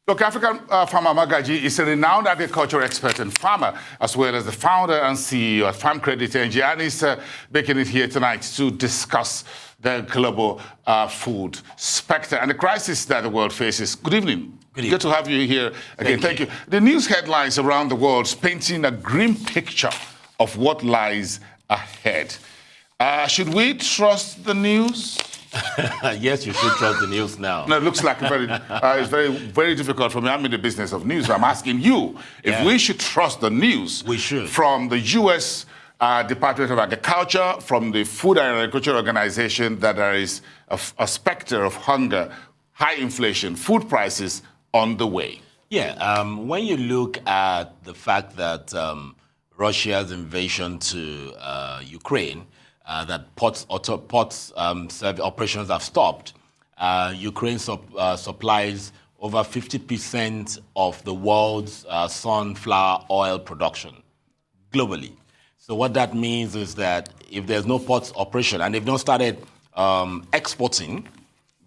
Look, African farmer Magaji is a renowned agricultural expert and farmer, as well as the founder and CEO at Farm Credit NG, and he's making it here tonight to discuss the global food spectre and the crisis that the world faces. Good evening. Good evening. Good to have you here again. Thank you. The news headlines around the world is painting a grim picture of what lies ahead. Should we trust the news? Yes, you should trust the news now. No, it looks like it's very difficult for me. I'm in the business of news. I'm asking you if we should trust the news. We should. From the U.S. Department of Agriculture, from the Food and Agriculture Organization, that there is a specter of hunger, high inflation, food prices on the way. Yeah, when you look at the fact that Russia's invasion to Ukraine, that ports operations have stopped. Ukraine supplies over 50% of the world's sunflower oil production globally. So what that means is that if there's no ports operation, and they've not started exporting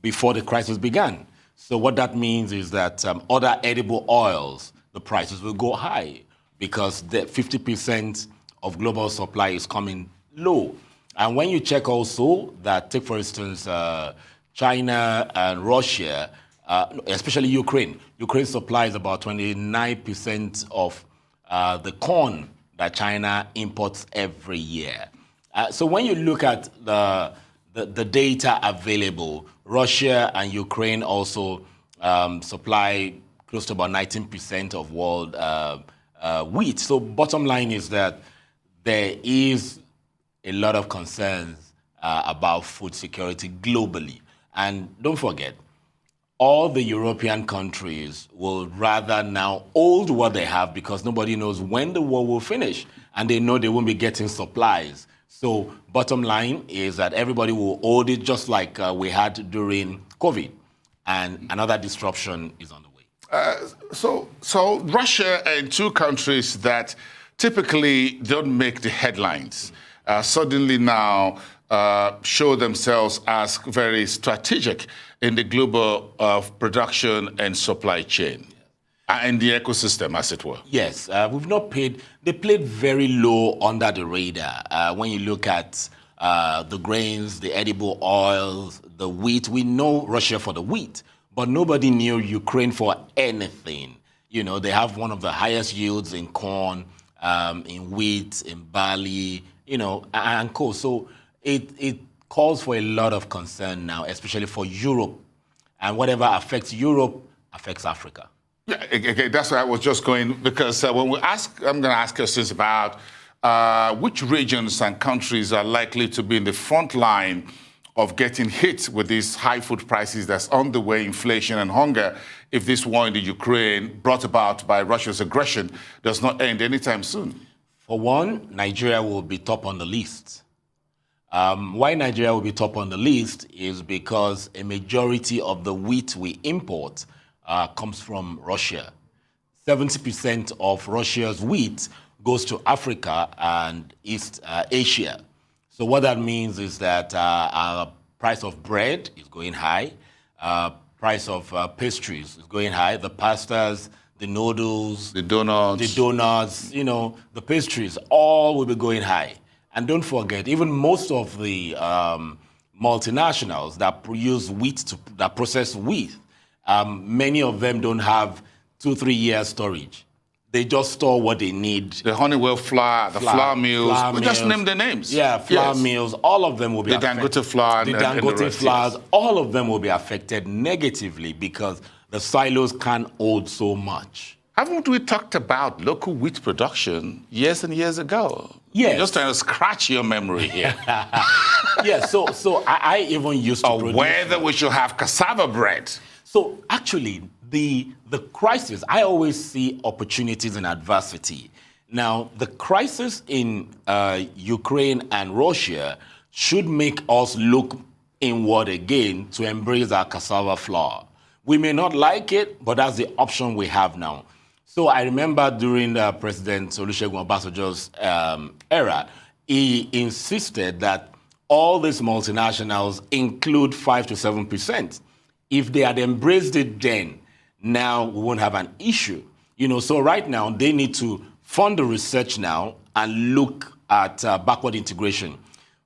before the crisis began. So what that means is that other edible oils, the prices will go high because the 50% of global supply is coming low. And when you check also that, take for instance, China and Russia, especially Ukraine supplies about 29% of the corn that China imports every year. So when you look at the data available, Russia and Ukraine also supply close to about 19% of world wheat. So bottom line is that there is a lot of concerns about food security globally. And don't forget, all the European countries will rather now hold what they have because nobody knows when the war will finish, and they know they won't be getting supplies. So bottom line is that everybody will hold it just like we had during COVID, and another disruption is on the way. So Russia and two countries that typically don't make the headlines suddenly now show themselves as very strategic in the global production and supply chain and the ecosystem, as it were. Yes, they played very low under the radar. When you look at the grains, the edible oils, the wheat, we know Russia for the wheat, but nobody knew Ukraine for anything. You know, they have one of the highest yields in corn, in wheat, in barley, and coal. So it calls for a lot of concern now, especially for Europe. And whatever affects Europe affects Africa. Yeah, okay, that's where I was just going, because when I'm going to ask questions about which regions and countries are likely to be in the front line of getting hit with these high food prices that's on the way, inflation and hunger, if this war in the Ukraine, brought about by Russia's aggression, does not end anytime soon. For one, Nigeria will be top on the list. Why Nigeria will be top on the list is because a majority of the wheat we import comes from Russia. 70% of Russia's wheat goes to Africa and East Asia. So what that means is that our price of bread is going high, price of pastries is going high, the pastas, the noodles, the donuts, the pastries, all will be going high. And don't forget, even most of the multinationals that use wheat, that process wheat, many of them don't have 2-3 years storage. They just store what they need. The Honeywell flour, the flour mills. We just name the names. Yeah, flour mills. All of them will be affected. The Dangote flour. The Dangote flours. All of them will be affected negatively because the silos can't hold so much. Haven't we talked about local wheat production years and years ago? Yes. I'm just trying to scratch your memory here. Yeah, so I even used to produce whether we should have cassava bread. So actually, the crisis, I always see opportunities in adversity. Now, the crisis in Ukraine and Russia should make us look inward again to embrace our cassava flour. We may not like it, but that's the option we have now. So I remember during President Olusegun Obasanjo's era, he insisted that all these multinationals include 5 to 7%. If they had embraced it then, now we won't have an issue. So right now they need to fund the research now and look at backward integration.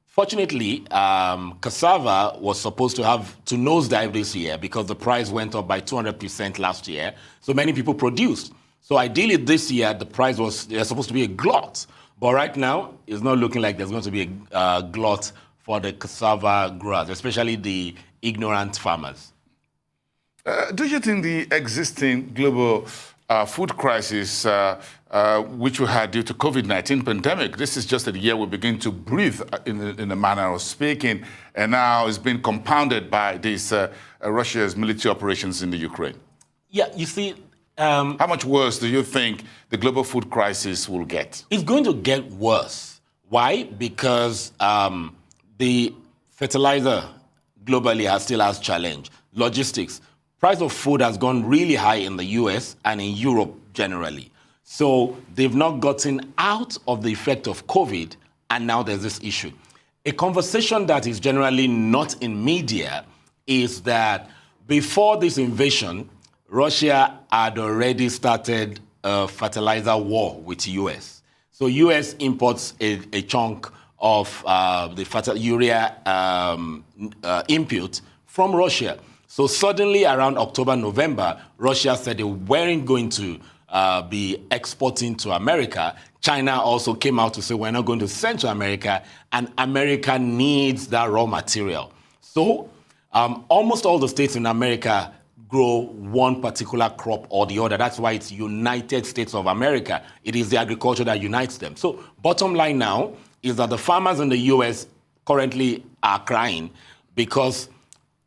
Fortunately, cassava was supposed to nosedive this year because the price went up by 200% last year. So many people produced. So ideally this year, the price was supposed to be a glut. But right now, it's not looking like there's going to be a glut for the cassava growers, especially the ignorant farmers. Do you think the existing global food crisis, which we had due to COVID-19 pandemic, this is just a year we begin to breathe in a manner of speaking, and now it's been compounded by this Russia's military operations in the Ukraine? Yeah, you see... how much worse do you think the global food crisis will get? It's going to get worse. Why? Because the fertilizer globally still has challenge. Logistics. Price of food has gone really high in the US and in Europe generally. So they've not gotten out of the effect of COVID, and now there's this issue. A conversation that is generally not in media is that before this invasion, Russia had already started a fertilizer war with the US. So US imports a chunk of the urea input from Russia. So suddenly around October, November, Russia said they weren't going to be exporting to America. China also came out to say we're not going to send to America, and America needs that raw material. So almost all the states in America grow one particular crop or the other. That's why it's United States of America. It is the agriculture that unites them. So bottom line now is that the farmers in the US currently are crying because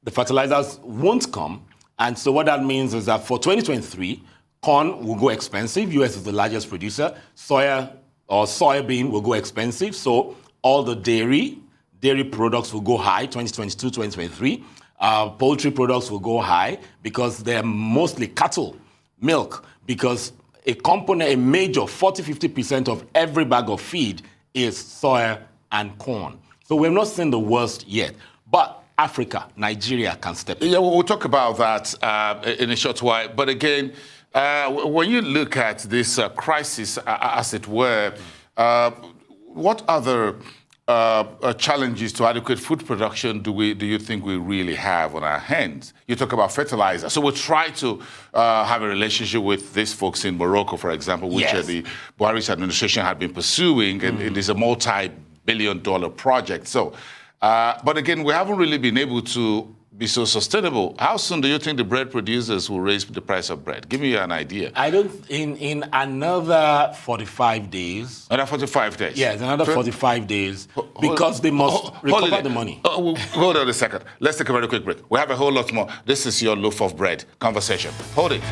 the fertilizers won't come. And so what that means is that for 2023, corn will go expensive. US is the largest producer. Soya or soybean will go expensive. So all the dairy products will go high, 2022, 2023. Poultry products will go high because they're mostly cattle, milk, because a major 40-50% of every bag of feed is soya and corn. So we've not seen the worst yet. But Africa, Nigeria can step in. Yeah, we'll talk about that in a short while. But again, when you look at this crisis, as it were, what other challenges to adequate food production do you think we really have on our hands? You talk about fertilizer. So we'll try to have a relationship with these folks in Morocco, for example, which the Buhari's administration had been pursuing, and it is a multi-billion-dollar project. So, but again, we haven't really been able to be so sustainable. How soon do you think the bread producers will raise the price of bread? Give me an idea. I don't, in another 45 days. Another 45 days? Yes, another 45 days, because they must recover the money. Hold on a second. Let's take a very quick break. We have a whole lot more. This is your loaf of bread conversation. Hold it.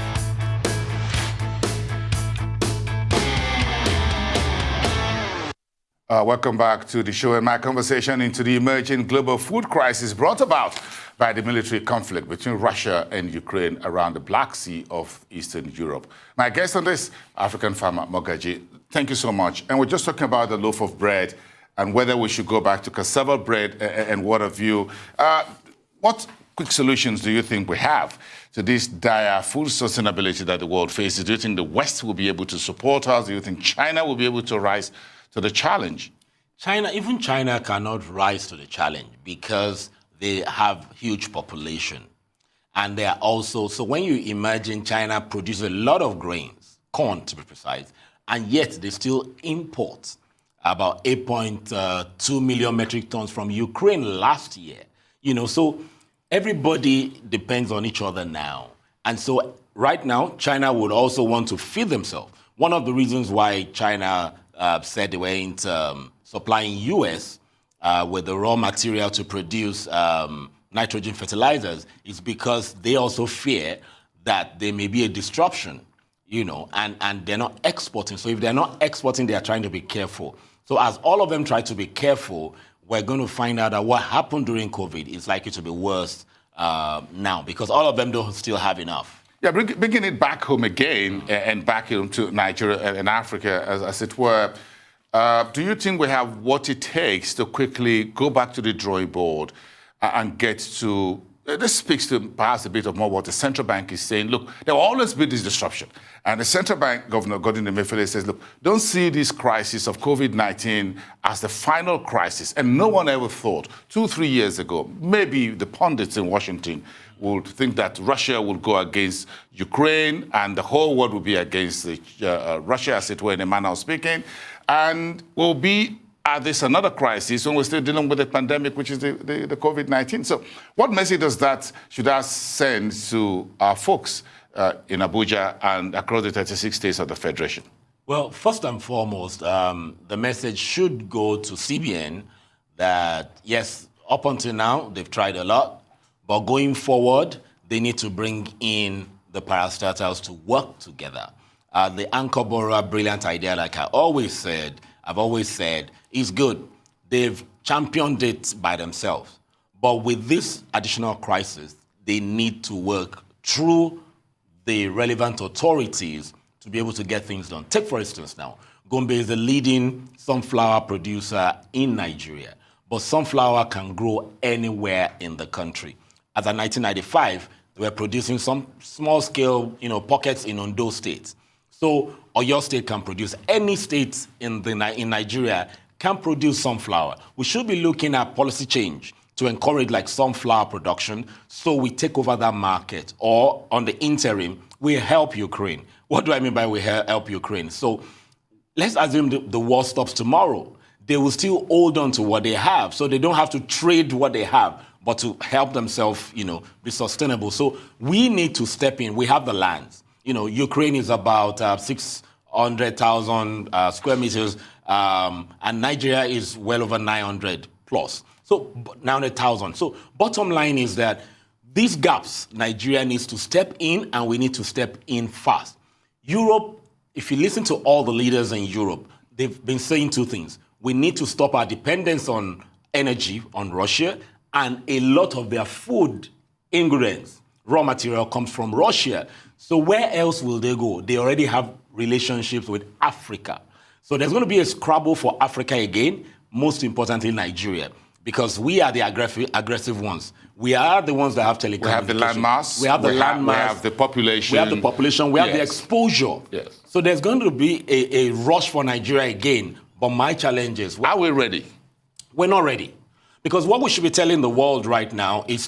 Welcome back to the show and my conversation into the emerging global food crisis brought about by the military conflict between Russia and Ukraine around the Black Sea of Eastern Europe. My guest on this, African farmer Mogaji, thank you so much. And we're just talking about the loaf of bread and whether we should go back to cassava bread and what have you. What quick solutions do you think we have to this dire food sustainability that the world faces? Do you think the West will be able to support us? Do you think China will be able to rise to the challenge? Even China cannot rise to the challenge because they have huge population. And they are also, so when you imagine China produces a lot of grains, corn to be precise, and yet they still import about 8.2 million metric tons from Ukraine last year. So everybody depends on each other now. And so right now, China would also want to feed themselves. One of the reasons why China said they weren't supplying US with the raw material to produce nitrogen fertilizers is because they also fear that there may be a disruption, and they're not exporting. So if they're not exporting, they are trying to be careful. So as all of them try to be careful, we're going to find out that what happened during COVID is likely to be worse now because all of them don't still have enough. Yeah, bringing it back home again and back into Nigeria and Africa, as it were, do you think we have what it takes to quickly go back to the drawing board and get to this speaks to perhaps a bit of more what the central bank is saying. Look, there will always be this disruption. And the central bank governor, Godwin Emefiele, says, look, don't see this crisis of COVID-19 as the final crisis. And no one ever thought 2-3 years ago, maybe the pundits in Washington would think that Russia would go against Ukraine and the whole world would be against Russia, as it were, in a manner of speaking. And will be at this another crisis when we're still dealing with the pandemic, which is the COVID-19. So what message should that send to our folks in Abuja and across the 36 states of the Federation? Well, first and foremost, the message should go to CBN that, yes, up until now, they've tried a lot, but going forward, they need to bring in the parastatals to work together. The anchor borrower brilliant idea, like I've always said, is good. They've championed it by themselves. But with this additional crisis, they need to work through the relevant authorities to be able to get things done. Take, for instance, now, Gombe is the leading sunflower producer in Nigeria. But sunflower can grow anywhere in the country. As of 1995, they were producing some small-scale, pockets in Ondo State. So Oyo State can produce. Any state in Nigeria can produce sunflower. We should be looking at policy change to encourage like sunflower production so we take over that market. Or on the interim, we help Ukraine. What do I mean by we help Ukraine? So let's assume the war stops tomorrow. They will still hold on to what they have. So they don't have to trade what they have, but to help themselves, be sustainable. So we need to step in. We have the lands. Ukraine is about 600,000 square meters, and Nigeria is well over 900 plus. So 900,000. So bottom line is that these gaps, Nigeria needs to step in, and we need to step in fast. Europe, if you listen to all the leaders in Europe, they've been saying two things. We need to stop our dependence on energy, on Russia, and a lot of their food ingredients, raw material comes from Russia. So where else will they go? They already have relationships with Africa. So there's going to be a scrabble for Africa again, most importantly Nigeria, because we are the aggressive ones. We are the ones that have telecommunications. We have the landmass. We have the landmass. We have the population. We have the population. We have the exposure. Yes. So there's going to be a rush for Nigeria again. But my challenge is... Are we ready? We're not ready. Because what we should be telling the world right now is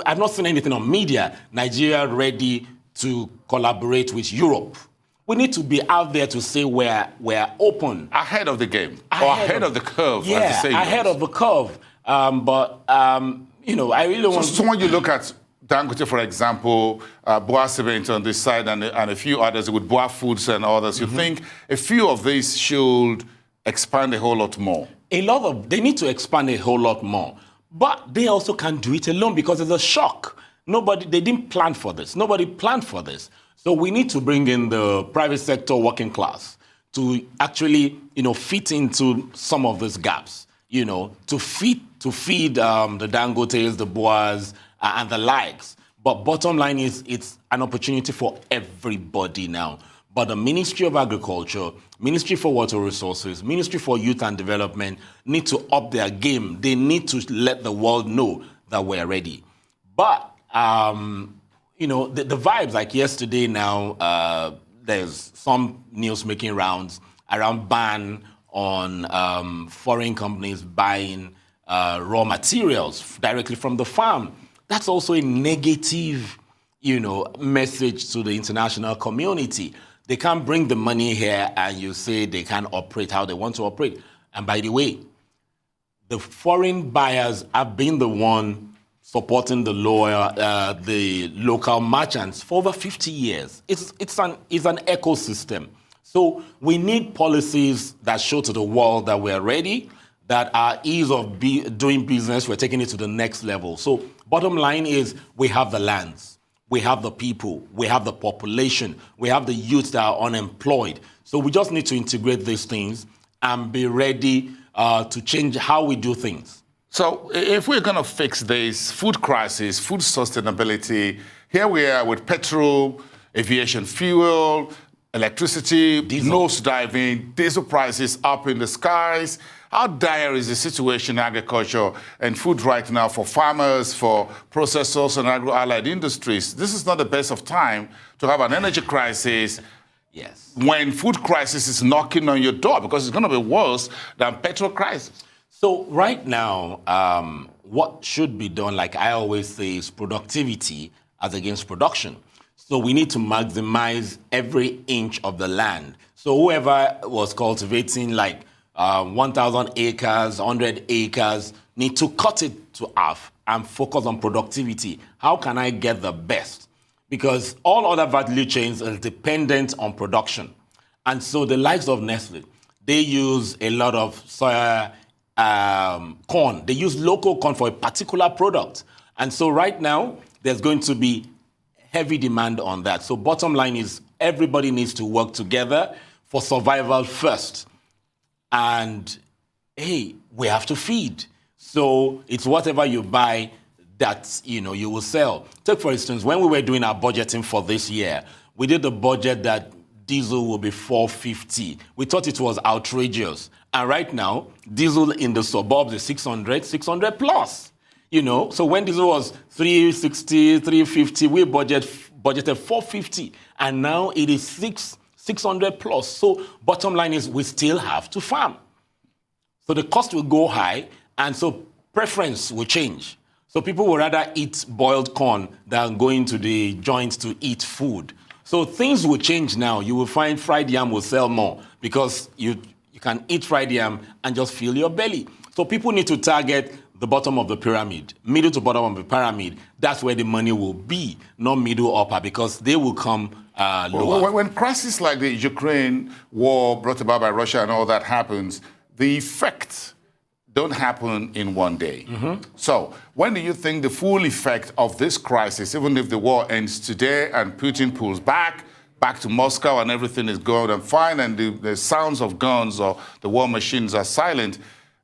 I've not seen anything on media, Nigeria ready to collaborate with Europe. We need to be out there to say we're open. Ahead of the game. Ahead of the curve, yeah, as they say. Ahead of the curve. I really want So when you look at Dangote, for example, Boa Cement on this side and a few others with Boa Foods and others, you think a few of these should expand a whole lot more? They need to expand a whole lot more. But they also can't do it alone because it's a shock. They didn't plan for this. Nobody planned for this. So we need to bring in the private sector working class to actually, fit into some of these gaps, to feed the Dangotes, the Boas, and the likes. But bottom line is it's an opportunity for everybody now. But the Ministry of Agriculture, Ministry for Water Resources, Ministry for Youth and Development need to up their game. They need to let the world know that we're ready. But, the vibes, like yesterday now, there's some news making rounds around ban on foreign companies buying raw materials directly from the farm. That's also a negative, message to the international community. They can't bring the money here and you say they can't operate how they want to operate. And by the way, the foreign buyers have been the one supporting the local merchants for over 50 years. It's an ecosystem. So we need policies that show to the world that we're ready, that our ease of doing business, we're taking it to the next level. So bottom line is we have the lands. We have the people, we have the population, we have the youth that are unemployed. So we just need to integrate these things and be ready to change how we do things. So if we're going to fix this food crisis, food sustainability, here we are with petrol, aviation fuel, electricity, nose diving, diesel prices up in the skies. How dire is the situation in agriculture and food right now for farmers, for processors and agro-allied industries? This is not the best of time to have an energy crisis. Yes. When food crisis is knocking on your door, because it's going to be worse than petrol crisis. So right now, what should be done, like I always say, is productivity as against production. So we need to maximize every inch of the land. So whoever was cultivating like 1,000 acres, 100 acres, need to cut it to half and focus on productivity. How can I get the best? Because all other value chains are dependent on production. And so the likes of Nestle, they use a lot of soya, corn. They use local corn for a particular product. And so right now, there's going to be heavy demand on that. So bottom line is everybody needs to work together for survival first. And, hey, we have to feed. So it's whatever you buy that, you will sell. Take, for instance, when we were doing our budgeting for this year, we did the budget that diesel will be $4.50. We thought it was outrageous. And right now, diesel in the suburbs is 600 plus. So when diesel was $3.60, $3.50, we budgeted $4.50. And now it is 600 plus. So bottom line is we still have to farm. So the cost will go high, and so preference will change. So people would rather eat boiled corn than going to the joint to eat food. So things will change now. You will find fried yam will sell more because you can eat fried yam and just fill your belly. So people need to target the bottom of the pyramid, middle to bottom of the pyramid. That's where the money will be, not middle upper, because they will come lower. When crises like the Ukraine war brought about by Russia and all that happens, the effects don't happen in one day. So when do you think the full effect of this crisis, even if the war ends today and Putin pulls back to Moscow and everything is going on fine and the sounds of guns or the war machines are silent,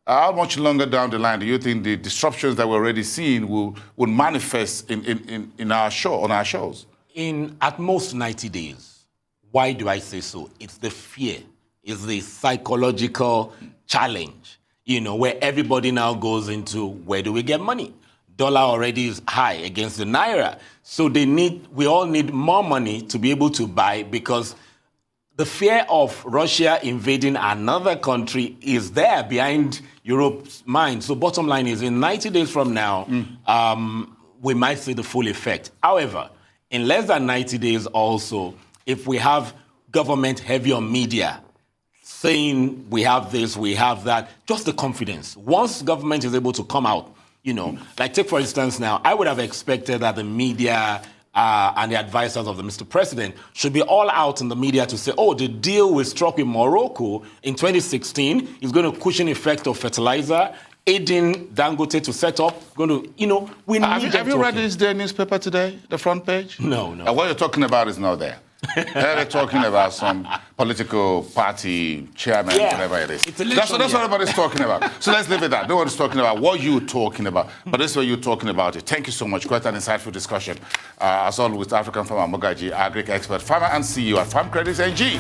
how much longer down the line do you think the disruptions that we're already seeing will manifest on our shows? In at most 90 days. Why do I say so? It's the fear. It's the psychological challenge, where everybody now goes into where do we get money? Dollar already is high against the naira. So we all need more money to be able to buy, because the fear of Russia invading another country is there behind Europe's mind. So bottom line is in 90 days from now, we might see the full effect. However, in less than 90 days also, if we have government heavy on media, saying we have this, we have that, just the confidence. Once government is able to come out, like take for instance now, I would have expected that the media and the advisors of the Mr. President should be all out in the media to say, oh, the deal we struck with Morocco in 2016 is going to cushion effect of fertilizer, aiding Dangote to set up, we need Have you read this day newspaper today, the front page? No. What you're talking about is not there. They're talking about some political party chairman, whatever it is. That's what everybody's talking about. So let's leave it at that. No one's talking about what you're talking about, but this is what you're talking about it. Thank you so much. Quite an insightful discussion. As always, African farmer Mogaji, Agric expert, farmer and CEO at Farm Credits NG.